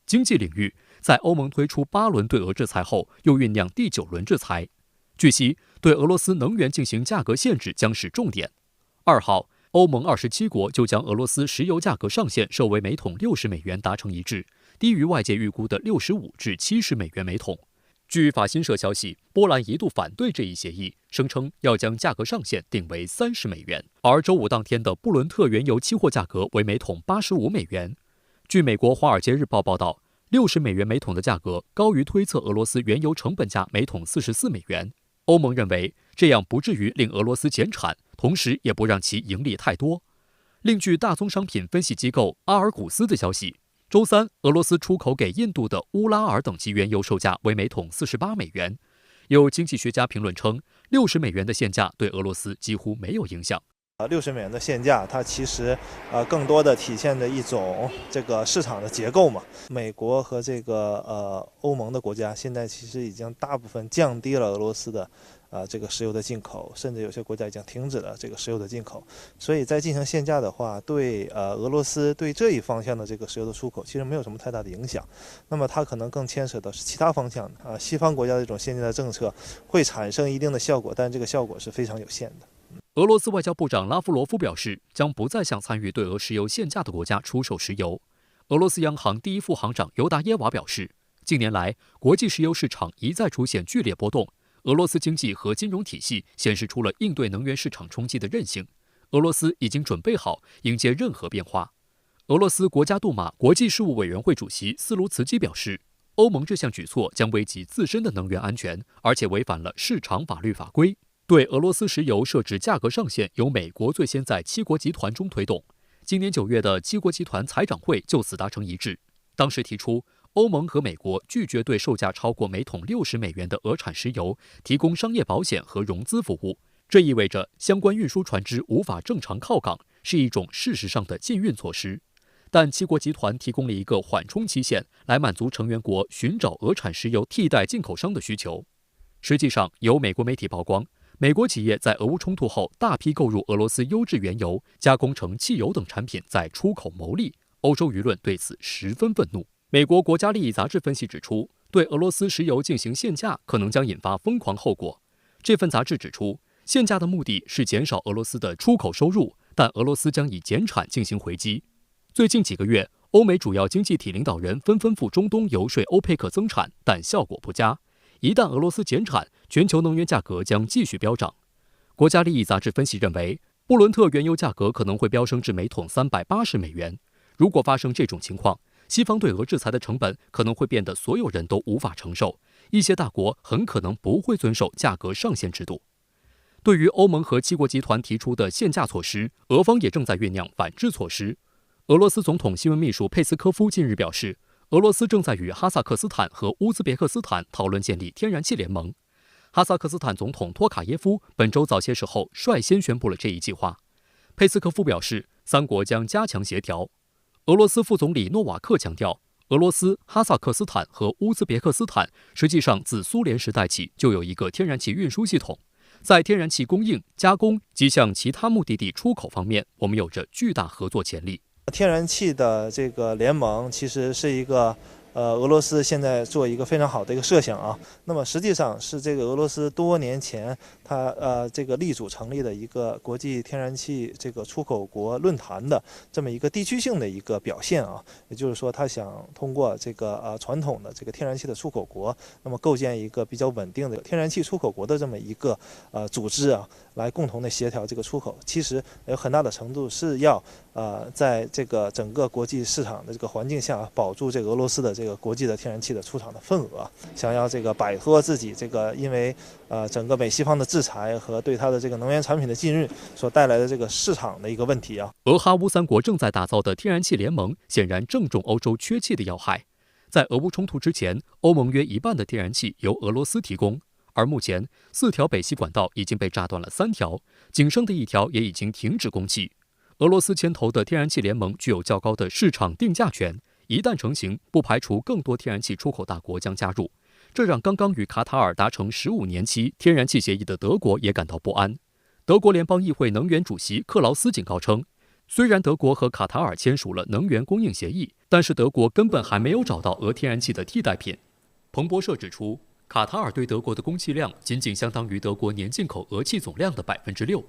经济领域，在欧盟推出8轮对俄制裁后，又酝酿第9轮制裁。据悉，对俄罗斯能源进行价格限制将是重点。2号，欧盟27国就将俄罗斯石油价格上限设为每桶60美元达成一致，低于外界预估的65至70美元每桶。据法新社消息，波兰一度反对这一协议，声称要将价格上限定为30美元。而周五当天的布伦特原油期货价格为每桶85美元。据美国《华尔街日报》报道，60美元每桶的价格高于推测俄罗斯原油成本价每桶44美元。欧盟认为这样不至于令俄罗斯减产，同时也不让其盈利太多。另据大宗商品分析机构阿尔古斯的消息，周三，俄罗斯出口给印度的乌拉尔等级原油售价为每桶48美元。有经济学家评论称，60美元的限价对俄罗斯几乎没有影响。60美元的限价，它其实更多的体现着一种这个市场的结构嘛。美国和这个欧盟的国家现在其实已经大部分降低了俄罗斯的这个石油的进口，甚至有些国家已经停止了这个石油的进口。所以在进行限价的话，对俄罗斯对这一方向的这个石油的出口其实没有什么太大的影响。那么它可能更牵扯到是其他方向的西方国家的这种限价的政策会产生一定的效果，但这个效果是非常有限的。俄罗斯外交部长拉夫罗夫表示，将不再向参与对俄石油限价的国家出售石油。俄罗斯央行第一副行长尤达耶娃表示，近年来国际石油市场一再出现剧烈波动，俄罗斯经济和金融体系显示出了应对能源市场冲击的韧性。俄罗斯已经准备好迎接任何变化。俄罗斯国家杜马国际事务委员会主席斯卢茨基表示，欧盟这项举措将危及自身的能源安全，而且违反了市场法律法规。对俄罗斯石油设置价格上限，由美国最先在7国集团中推动。今年9月的7国集团财长会就此达成一致，当时提出，欧盟和美国拒绝对售价超过每桶60美元的俄产石油提供商业保险和融资服务。这意味着相关运输船只无法正常靠港，是一种事实上的禁运措施。但7国集团提供了一个缓冲期限，来满足成员国寻找俄产石油替代进口商的需求。实际上，有美国媒体曝光，美国企业在俄乌冲突后大批购入俄罗斯优质原油，加工成汽油等产品，在出口牟利。欧洲舆论对此十分愤怒。美国国家利益杂志分析指出，对俄罗斯石油进行限价可能将引发疯狂后果。这份杂志指出，限价的目的是减少俄罗斯的出口收入，但俄罗斯将以减产进行回击。最近几个月，欧美主要经济体领导人纷纷赴中东游说欧佩克增产，但效果不佳。一旦俄罗斯减产，全球能源价格将继续飙涨。国家利益杂志分析认为，布伦特原油价格可能会飙升至每桶380美元。如果发生这种情况，西方对俄制裁的成本可能会变得所有人都无法承受，一些大国很可能不会遵守价格上限制度。对于欧盟和7国集团提出的限价措施，俄方也正在酝酿反制措施。俄罗斯总统新闻秘书佩斯科夫近日表示，俄罗斯正在与哈萨克斯坦和乌兹别克斯坦讨论建立天然气联盟。哈萨克斯坦总统托卡耶夫本周早些时候率先宣布了这一计划。佩斯科夫表示，3国将加强协调。俄罗斯副总理诺瓦克强调，俄罗斯、哈萨克斯坦和乌兹别克斯坦实际上自苏联时代起就有一个天然气运输系统，在天然气供应、加工及向其他目的地出口方面，我们有着巨大合作潜力。天然气的这个联盟其实是一个俄罗斯现在做一个非常好的一个设想啊。那么实际上是这个俄罗斯多年前它这个力主成立的一个国际天然气这个出口国论坛的这么一个地区性的一个表现啊。也就是说，他想通过这个传统的这个天然气的出口国，那么构建一个比较稳定的天然气出口国的这么一个组织啊，来共同的协调这个出口。其实有很大的程度是要在这个整个国际市场的这个环境下，保住这个俄罗斯的这个国际的天然气的出厂的份额，想要这个摆脱自己这个因为整个美西方的制裁和对它的这个能源产品的禁运所带来的这个市场的一个问题啊。俄哈乌3国正在打造的天然气联盟显然正中欧洲缺气的要害。在俄乌冲突之前，欧盟约一半的天然气由俄罗斯提供，而目前4条北溪管道已经被炸断了3条，仅剩的1条也已经停止供气。俄罗斯牵头的天然气联盟具有较高的市场定价权，一旦成型，不排除更多天然气出口大国将加入。这让刚刚与卡塔尔达成15年期天然气协议的德国也感到不安。德国联邦议会能源主席克劳斯警告称，虽然德国和卡塔尔签署了能源供应协议，但是德国根本还没有找到俄天然气的替代品。彭博社指出，卡塔尔对德国的供气量仅仅相当于德国年进口俄气总量的6%。